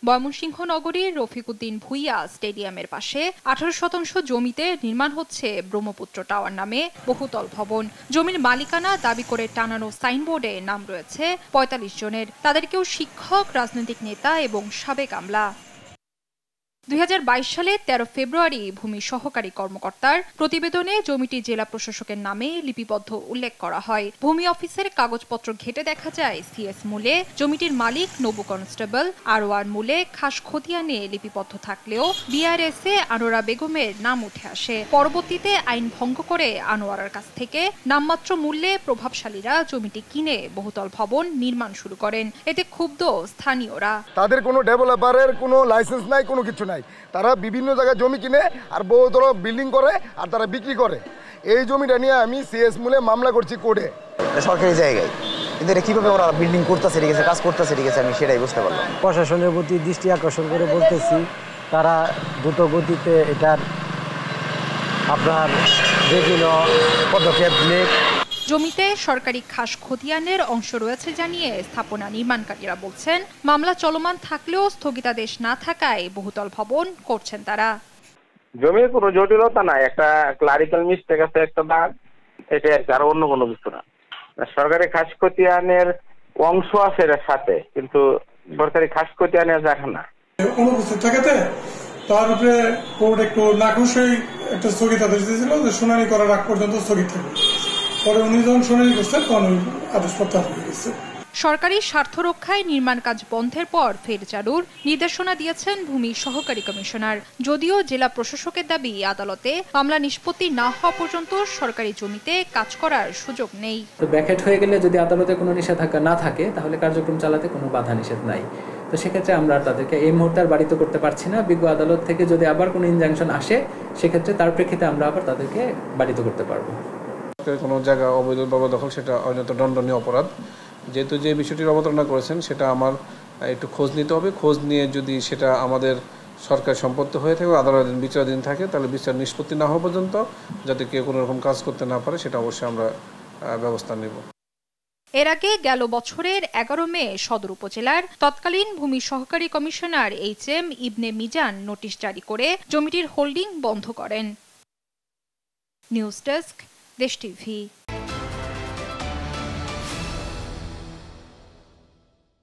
ময়মনসিংহ নগরীর রফিকুদ্দিন ভুইয়া স্টেডিয়ামের পাশে 18% জমিতে নির্মাণ হচ্ছে ব্রহ্মপুত্র টাওয়ার নামে বহুতল ভবন। জমির মালিকানা দাবি করে টানানো সাইনবোর্ডে নাম রয়েছে 45 জনের। তাদের কেউ শিক্ষক, রাজনৈতিক নেতা এবং সাবেক আমলা। 2022 সালে 13 ফেব্রুয়ারি ভূমি সহকারী কর্মকর্তার প্রতিবেদনে জমিটি জেলা প্রশাসকের নামে লিপিবদ্ধ উল্লেখ করা হয়। ভূমি অফিসের কাগজপত্র ঘেটে দেখা যায় সিএস মূলে জমিটির মালিক নবু কনস্টেবল, আরওয়ার মূলে খাস খতিয়ানে লিপিবদ্ধ থাকলেও বিআরএসে আনোয়ারা বেগমের নাম উঠে আসে। পরবর্তীতে আইন ভঙ্গ করে আনোয়ারার কাছ থেকে নামমাত্র মূল্যে প্রভাবশালীরা জমিটি কিনে বহুতল ভবন নির্মাণ শুরু করেন। এতে ক্ষুব্ধ স্থানীয়রা। তাদের কোনো ডেভেলপারের কোনো লাইসেন্স নাই, কোনো কিছু নাই। তারা বিভিন্ন জায়গায় জমি কিনে আর বহুতল বিল্ডিং করে আর তারা বিক্রি করে। এই জমিটা নিয়ে আমি সিএস মূলে মামলা করছি কোর্টে। সরকারি জায়গায় কিন্তু এটা কিভাবে ওরা বিল্ডিং করতেছে, ঠিক আছে, কাজ করতেছে, ঠিক আছে, আমি সেটাই বুঝতে পারলাম। প্রশাসনের প্রতি দৃষ্টি আকর্ষণ করে বলতেছি, তারা দ্রুত গতিতে এটার আপনার যেগুলো পদক্ষেপ নেয়। জমিতে সরকারি খাস খতিয়ানের অংশ রয়েছে জানিয়ে স্থাপনা নির্মাণকারীরা বলছেন, মামলা চলমান থাকলেও স্থগিতাদেশ না থাকায় বহুতল ভবন করছেন তারা। জমির কোনো জটিলতা নাই, একটা ক্লারিক্যাল মিস্টেক আছে, একটা দাগ, এটা আর অন্য কোনো কিছু না। সরকারি খাস খতিয়ানের অংশ আছে এর সাথে, কিন্তু সরকারি খাস খতিয়ানের দেখা না। অনুপস্থিত থাকাতে তার উপরে কোর্ট একটু নাখুশই একটা স্থগিতাদেশ দিয়েছিল যে শুনানি করার আগ পর্যন্ত স্থগিত থাকবে। পরে উনি যখন শুনানি করছেন তখন ওই আদেশ প্রত্যাহার হয়ে গেছে। সরকারি স্বার্থ রক্ষায় নির্মাণ কাজ বন্ধের পর ফের চালুর নির্দেশনা দিয়েছেন ভূমি সহকারী কমিশনার। যদিও জেলা প্রশাসকের দাবি, আদালতে মামলা নিষ্পত্তি না হওয়া পর্যন্ত সরকারি জমিতে কাজ করার সুযোগ নেই। ব্যাকেট হয়ে গেলে যদি আদালতে কোনো নিষেধাজ্ঞা না থাকে তাহলে কার্যক্রম চালাতে কোনো বাধা নিষেধ নাই। তো সেক্ষেত্রে আমরা তাদেরকে এই মুহূর্তে আর বাড়িতে করতে পারছি না। বিজ্ঞ আদালত থেকে যদি আবার কোনো ইনজাংশন আসে, সেক্ষেত্রে তার প্রেক্ষিতে আমরা আবার তাদেরকে বাড়িতে করতে পারবো। কোনো জায়গা অবৈধভাবে দখল, সেটা অন্যত দণ্ডনীয় অপরাধ। যেহেতু যে বিষয়টির অবতারণা করেছেন সেটা আমার একটু খোঁজ নিতে হবে। খোঁজ নিয়ে যদি সেটা আমাদের সরকার সম্পত্তি হয়ে থাকে, আদালতের বিচারাধীন থাকে, তাহলে বিচার নিষ্পত্তি না হওয়া পর্যন্ত যাতে কেউ কোনো রকম কাজ করতে না পারে সেটা অবশ্যই আমরা ব্যবস্থা নেব। এর আগে গেল বছরের 11 মে সদর উপজেলার তৎকালীন ভূমি সহকারী কমিশনার HM ইবনে মিজান নোটিশ জারি করে জমিটির হোল্ডিং বন্ধ করেন। নিউজ ডেস্ক, দেশ টিভি।